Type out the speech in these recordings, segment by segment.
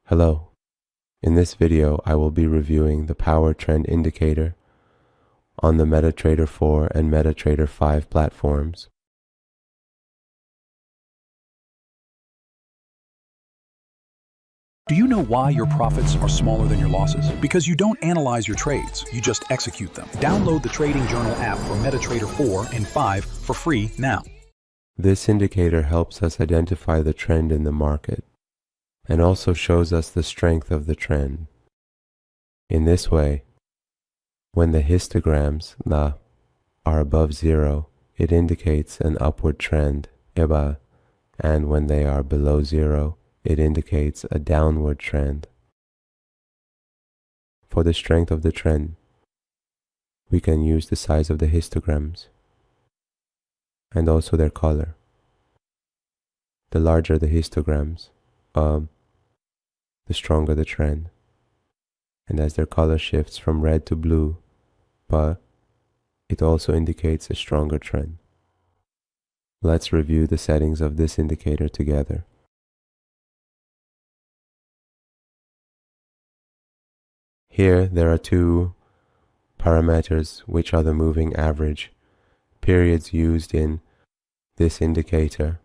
Hello. In this video, I will be reviewing the Power Trend Indicator on the MetaTrader 4 and MetaTrader 5 platforms. Do you know why your profits are smaller than your losses? Because you don't analyze your trades, you just execute them. Download the Trading Journal app for MetaTrader 4 and 5 for free now. This indicator helps us identify the trend in the market and also shows us the strength of the trend. In this way, when the histograms are above zero, it indicates an upward trend, and when they are below zero, it indicates a downward trend. For the strength of the trend, we can use the size of the histograms and also their color. The larger the histograms, the stronger the trend. And as their color shifts from red to blue, it also indicates a stronger trend. Let's review the settings of this indicator together. Here there are two parameters, which are the moving average periods used in this indicator.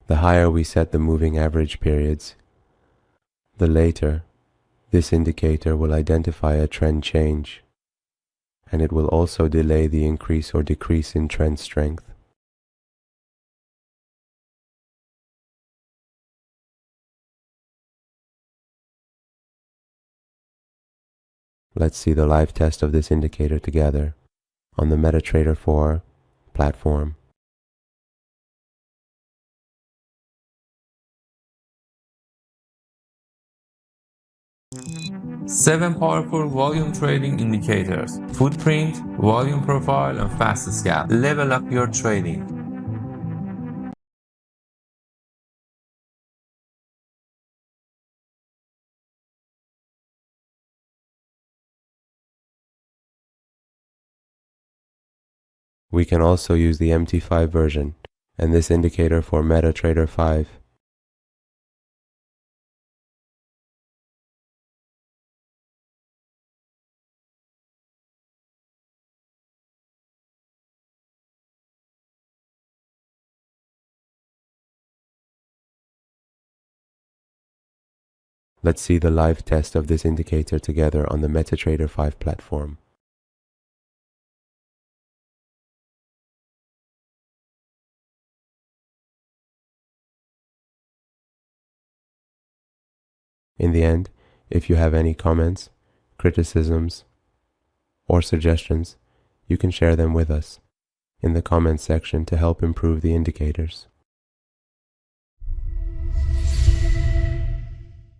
The higher we set the moving average periods, the later this indicator will identify a trend change, and it will also delay the increase or decrease in trend strength. Let's see the live test of this indicator together on the MetaTrader 4 platform. Seven powerful volume trading indicators: footprint, volume profile, and fast scalp. Level up your trading. We can also use the MT5 version and this indicator for MetaTrader 5. Let's see the live test of this indicator together on the MetaTrader 5 platform. In the end, if you have any comments, criticisms, or suggestions, you can share them with us in the comments section to help improve the indicators.